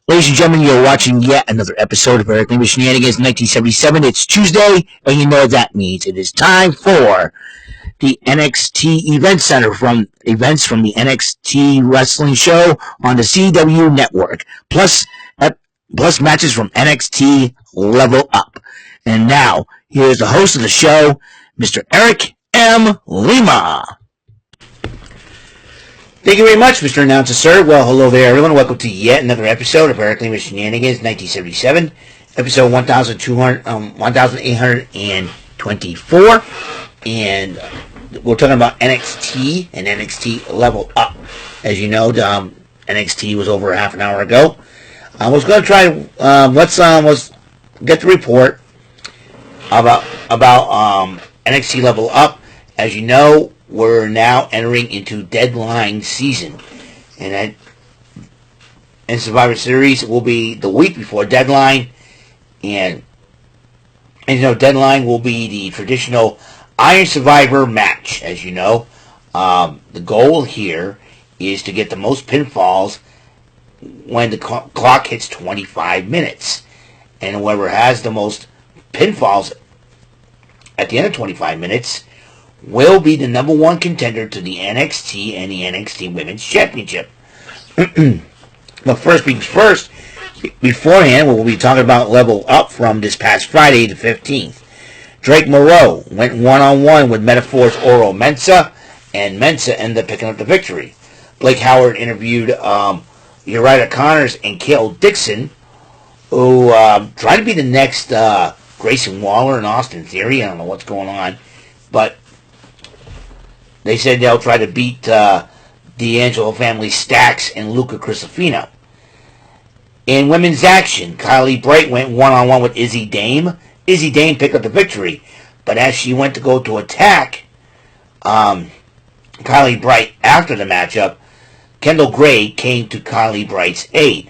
Ladies and gentlemen, you're watching yet another episode of Lima, Shenanigans 1977. It's Tuesday, and you know what that means. It is time for the NXT Event Center from events from the NXT Wrestling Show on the CW Network, plus matches from NXT Level Up. And now, here's the host of the show, Mr. Eric M. Lima. Thank you very much, Mr. Announcer, sir. Well, hello there, everyone. Welcome to yet another episode of Eric Lima Shenanigans 1977, episode 1824. And we're talking about NXT and NXT Level Up. As you know, NXT was over half an hour ago. I was going to try. Let's get the report about NXT Level Up. As you know, we're now entering into deadline season, and Survivor Series will be the week before deadline, and you know, deadline will be the traditional Iron Survivor match. As you know, the goal here is to get the most pinfalls when the clock hits 25 minutes, and whoever has the most pinfalls at the end of 25 minutes will be the number one contender to the NXT and the NXT Women's Championship. But first things first, beforehand, we'll be talking about Level Up from this past Friday, the 15th. Drake Moreau went one-on-one with Metaphor's Oro Mensah, and Mensah ended up picking up the victory. Blake Howard interviewed Uriah Connors and Cale Dixon, who tried to be the next Grayson Waller and Austin Theory. I don't know what's going on, but they said they'll try to beat D'Angelo Family Stacks and Luca Crisafino. In women's action, Kylie Bright went one-on-one with Izzy Dame. Izzy Dame picked up the victory, but as she went to go to attack Kylie Bright after the matchup, Kendall Gray came to Kylie Bright's aid,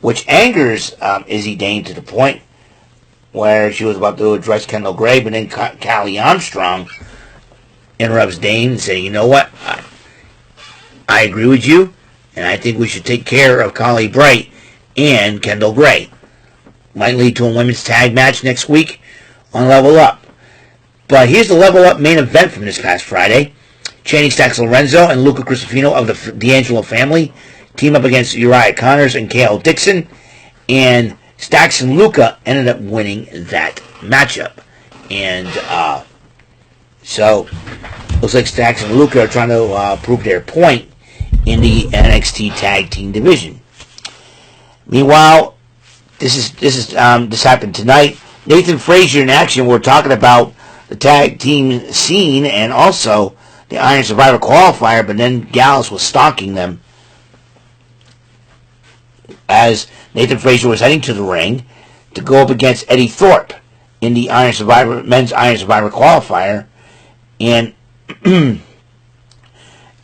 which angers Izzy Dame to the point where she was about to address Kendall Gray, but then Callie Armstrong interrupts Dane and say, you know what, I agree with you, and I think we should take care of Kylie Bright and Kendall Gray. Might lead to a women's tag match next week on Level Up. But here's the Level Up main event from this past Friday. Channing Stacks Lorenzo and Luca Crisafino of the D'Angelo family team up against Uriah Connors and Cale Dixon, and Stacks and Luca ended up winning that matchup. And so, looks like Stacks and Luca are trying to prove their point in the NXT Tag Team Division. Meanwhile, this happened tonight. Nathan Frazier in action. We're talking about the tag team scene and also the Iron Survivor qualifier, but then Gallus was stalking them as Nathan Frazier was heading to the ring to go up against Eddie Thorpe in the men's Iron Survivor qualifier. And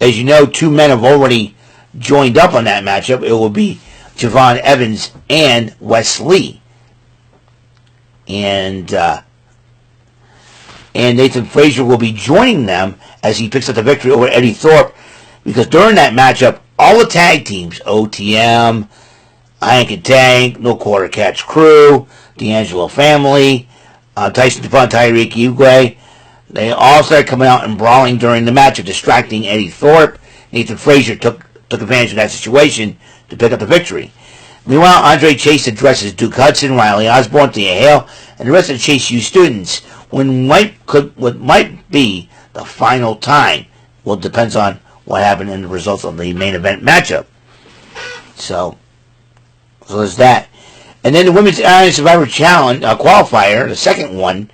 as you know, two men have already joined up on that matchup. It will be Javon Evans and Wes Lee. And Nathan Frazier will be joining them as he picks up the victory over Eddie Thorpe, because during that matchup, all the tag teams, OTM, Hank and Tank, No Quarter Catch Crew, D'Angelo Family, Tyson DePont, Tyreek Ugwe, they all started coming out and brawling during the match, distracting Eddie Thorpe. Nathan Frazier took advantage of that situation to pick up the victory. Meanwhile, Andre Chase addresses Duke Hudson, Riley Osborne, Thea Hale, and the rest of the Chase U students what might be the final time. Well, it depends on what happened in the results of the main event matchup. So there's that. And then the Women's Iron Survivor Challenge qualifier, the second one,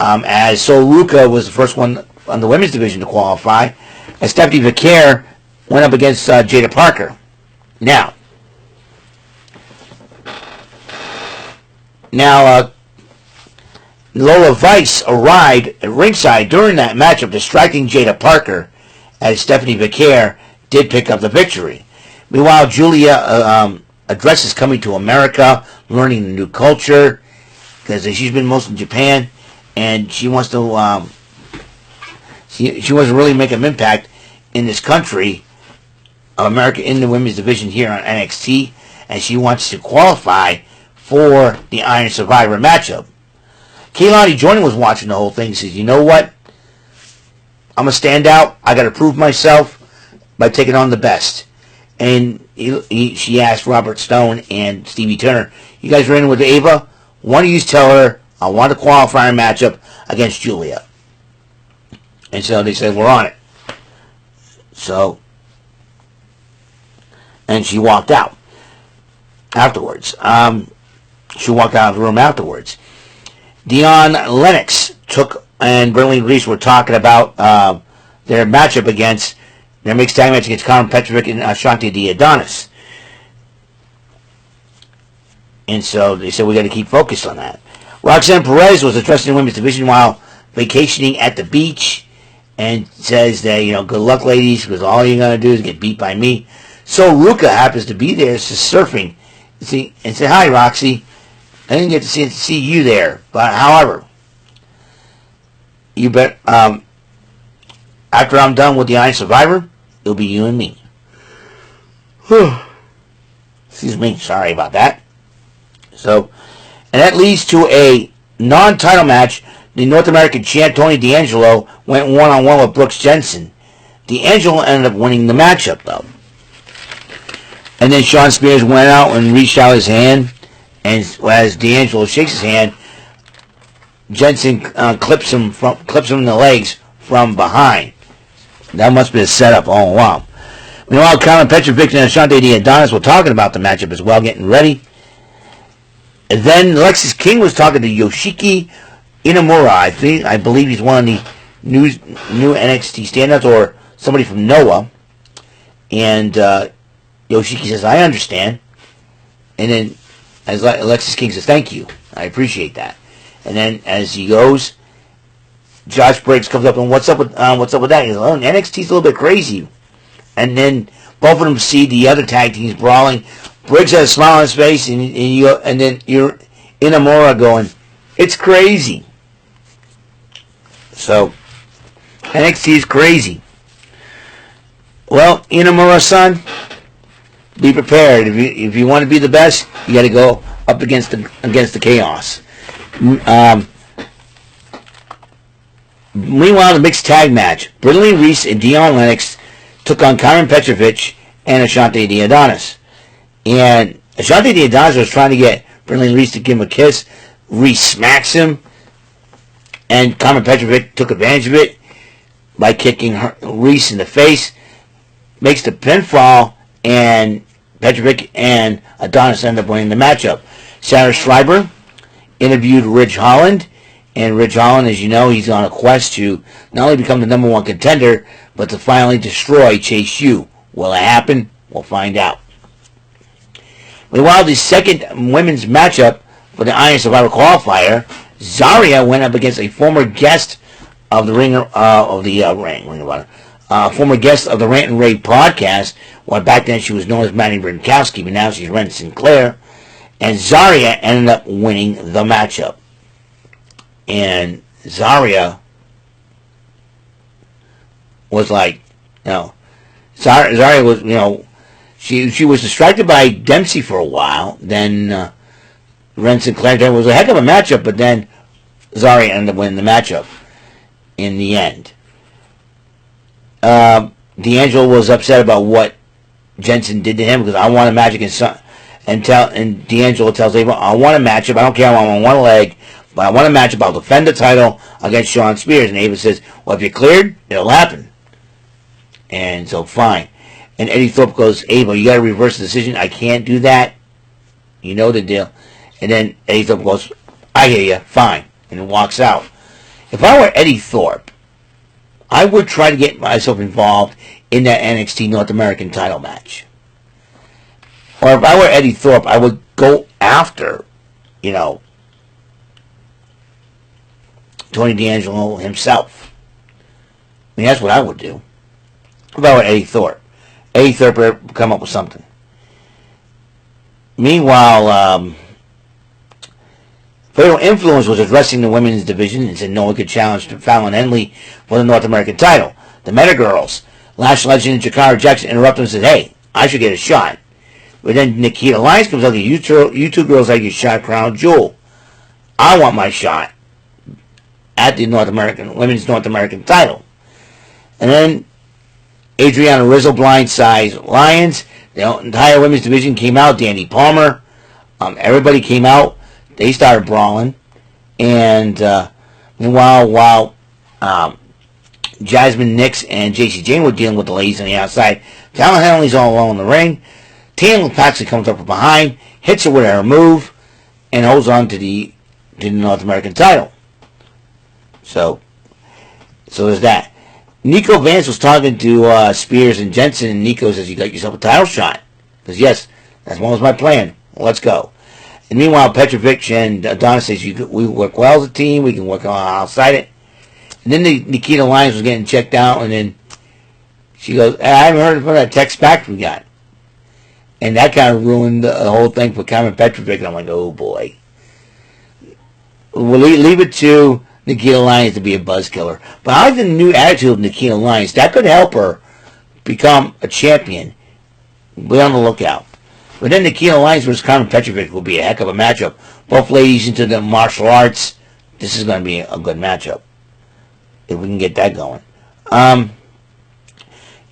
as Sol Ruca was the first one on the women's division to qualify, as Stephanie Vicaire went up against Jada Parker. Now, Lola Vice arrived at ringside during that matchup, distracting Jada Parker, as Stephanie Vicaire did pick up the victory. Meanwhile, Julia addresses coming to America, learning the new culture, because she's been most in Japan, and she wants to she wants to really make an impact in this country of America in the women's division here on NXT. and she wants to qualify for the Iron Survivor matchup. Keilani Jordan was watching the whole thing. He says, you know what? I'm going to stand out. I got to prove myself by taking on the best. And she asked Robert Stone and Stevie Turner, you guys are in with Ava? Why don't you tell her I want a qualifying matchup against Julia? And so they said, we're on it. So, and she walked out afterwards. She walked out of the room afterwards. Dion Lennox and Bernley Reese were talking about their matchup against their mixed tag match against Karmen Petrovic and Ashante the Adonis. And so they said we got to keep focused on that. Roxanne Perez was addressing the women's division while vacationing at the beach, and says that, good luck, ladies, because all you're gonna do is get beat by me. So Ruka happens to be there, just surfing, and said, "Hi, Roxy. I didn't get to see you there, but however, you bet. After I'm done with the Iron Survivor, it'll be you and me." Excuse me. Sorry about that. So, and that leads to a non-title match. The North American champ Tony D'Angelo went one-on-one with Brooks Jensen. D'Angelo ended up winning the matchup, though. And then Shawn Spears went out and reached out his hand, and as D'Angelo shakes his hand, Jensen clips him in the legs from behind. That must be a setup all along. Meanwhile, Karmen Petrovic and Ashante the Adonis were talking about the matchup as well, getting ready. And then Alexis King was talking to Yoshiki Inamura. I believe he's one of the new NXT standouts, or somebody from Noah. And Yoshiki says, I understand. And then as Alexis King says, thank you. I appreciate that. And then as he goes, Josh Briggs comes up and what's up with that? He goes, oh, NXT's a little bit crazy. And then both of them see the other tag teams brawling. Briggs has a smile on his face, and then you're Inamura going, it's crazy. So NXT is crazy. Well, Inamura, son, be prepared. If you want to be the best, you got to go up against the chaos. Meanwhile, the mixed tag match, Brittany Reese and Dion Lennox took on Karmen Petrovic and Ashante the Adonis. And Ashante the Adonis was trying to get Brittany Reese to give him a kiss. Reese smacks him, and Karmen Petrovic took advantage of it by kicking Reese in the face, makes the pinfall, and Petrovic and Adonis end up winning the matchup. Sarah Schreiber interviewed Ridge Holland, and Ridge Holland, as you know, he's on a quest to not only become the number one contender, but to finally destroy Chase U. Will it happen? We'll find out. Meanwhile, the second women's matchup for the Iron Survivor qualifier, Zarya went up against a former guest of the former guest of the Rant and Rave podcast. Well, back then she was known as Manny Brinkowski, but now she's Ren Sinclair. And Zarya ended up winning the matchup. And Zarya was like, Zarya was, she was distracted by Dempsey for a while. Then Ren Sinclair was a heck of a matchup, but then Zarya ended up winning the matchup in the end. D'Angelo was upset about what Jensen did to him because I want a match against and D'Angelo tells Ava, I want a matchup. I don't care. I'm on one leg, but I want a matchup. I'll defend the title against Shawn Spears. And Ava says, well, if you're cleared, it'll happen. And so, fine. And Eddie Thorpe goes, Ava, you got to reverse the decision. I can't do that. You know the deal. And then Eddie Thorpe goes, I hear you. Fine. And walks out. If I were Eddie Thorpe, I would try to get myself involved in that NXT North American title match. Or if I were Eddie Thorpe, I would go after, Tony D'Angelo himself. I mean, that's what I would do. If I were Eddie Thorpe. Eddie Thorpe would come up with something. Meanwhile, Fatal Influence was addressing the women's division and said no one could challenge Fallon Henley for the North American title. The Meta Girls, Lash Legend and Jakara Jackson interrupted and said, hey, I should get a shot. But then Nikita Lyons comes out, you two girls like your shot, crown jewel. I want my shot at the women's North American title. And then Adriana Rizzo blindsides Lyons. The entire women's division came out. Danny Palmer, everybody came out. They started brawling. And meanwhile, while Jasmine Nix and JC Jane were dealing with the ladies on the outside, Fallon Henley's all alone in the ring. Taylor Paxley comes up from behind, hits her with her move, and holds on to the North American title. So there's that. Nico Vance was talking to Spears and Jensen, and Nico says, you got yourself a title shot. He says, yes, that's what was my plan. Well, let's go. And meanwhile, Petrovic and Adonis says, we work well as a team, we can work outside it. And then Nikita Lyons was getting checked out, and then she goes, I haven't heard from that text back we got. And that kind of ruined the whole thing for Karmen Petrovic, and I'm like, oh boy. We'll leave it to Nikita Lyons to be a buzz killer. But I like the new attitude of Nikita Lyons. That could help her become a champion. Be on the lookout. But then Nikita Lyons versus Karmen Petrovic will be a heck of a matchup. Both ladies into the martial arts. This is going to be a good matchup. If we can get that going.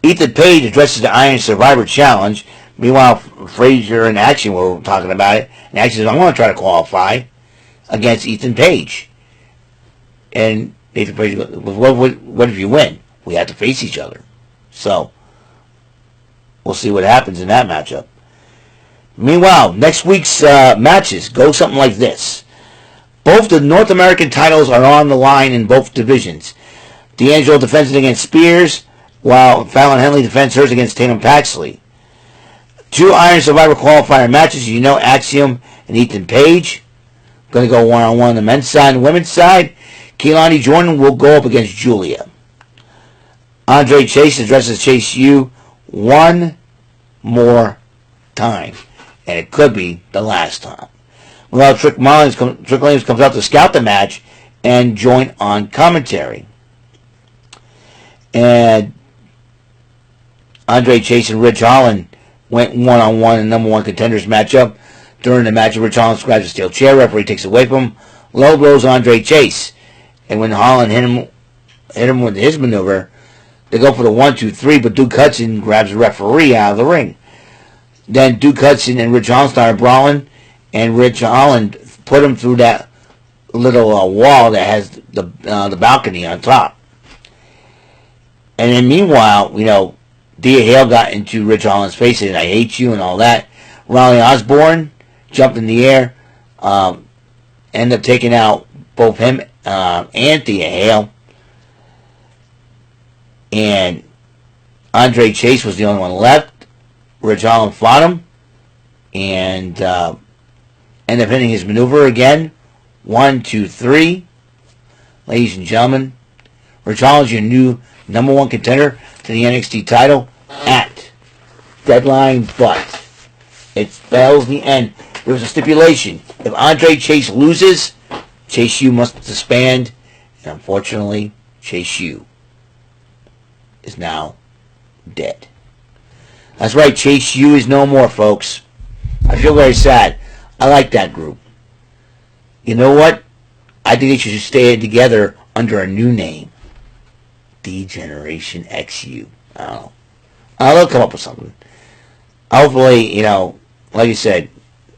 Ethan Page addresses the Iron Survivor Challenge. Meanwhile, Frazier and Action were talking about it. And Action says, I'm going to try to qualify against Ethan Page. And Ethan Page goes, what if you win? We have to face each other. So, we'll see what happens in that matchup. Meanwhile, next week's matches go something like this. Both the North American titles are on the line in both divisions. D'Angelo defends it against Spears, while Fallon Henley defends hers against Tatum Paxley. 2 Iron Survivor qualifier matches. You know, Axiom and Ethan Page. Going to go one-on-one on the men's side and women's side. Kehlani Jordan will go up against Julia. Andre Chase addresses Chase U one more time. And it could be the last time. Well, Trick Williams comes out to scout the match and join on commentary. And Andre Chase and Rich Holland went one-on-one in the number 1 contenders matchup. During the match, Rich Holland grabs a steel chair. Referee takes it away from him. Low blows Andre Chase. And when Holland hit him with his maneuver, they go for the 1-2-3, but Duke Hudson grabs the referee out of the ring. Then Duke Hudson and Rich Holland started brawling, and Rich Holland put him through that little wall that has the balcony on top. And then meanwhile, Dia Hale got into Rich Holland's face and I hate you and all that. Ronnie Osborne jumped in the air, ended up taking out both him and Dia Hale. And Andre Chase was the only one left. Rich Holland fought him and ended up hitting his maneuver again. 1, 2, 3. Ladies and gentlemen, Rich Holland's your new number 1 contender to the NXT title at Deadline, but it spells the end. There was a stipulation. If Andre Chase loses, Chase U must disband, and unfortunately, Chase U is now dead. That's right, Chase U is no more, folks. I feel very sad. I like that group. You know what? I think they should stay together under a new name. D-Generation XU. I don't know. They'll come up with something. Hopefully, like you said,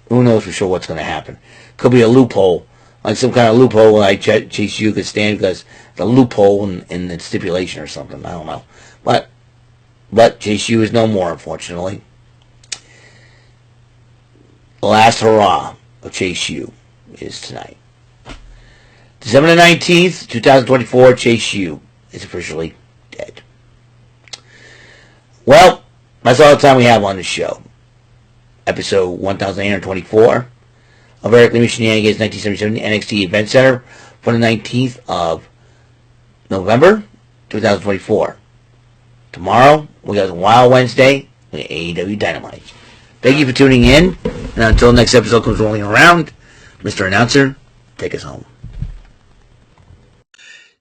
who knows for sure what's going to happen. Could be a loophole. Like some kind of loophole like Chase U could stand because the loophole in the stipulation or something. I don't know. But Chase U is no more, unfortunately. The last hurrah of Chase U is tonight. December the 19th, 2024, Chase U is officially dead. Well, that's all the time we have on the show. Episode 1824 of Eric Lima Shenanigans 1977 NXT Event Center for the 19th of November 2024. Tomorrow, we got Wild Wednesday with AEW Dynamite. Thank you for tuning in. And until the next episode comes rolling around, Mr. Announcer, take us home.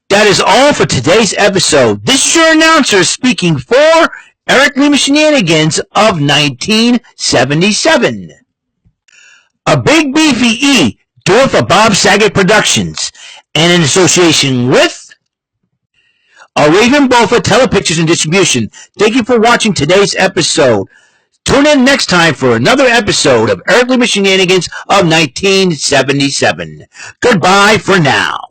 That is all for today's episode. This is your announcer speaking for Eric Lima Shenanigans of 1977. A Big Beefy E, doing for Bob Saget Productions, and in association with a Raven Bofa Telepictures and Distribution. Thank you for watching today's episode. Tune in next time for another episode of Eric Lima Shenanigans of 1977. Goodbye for now.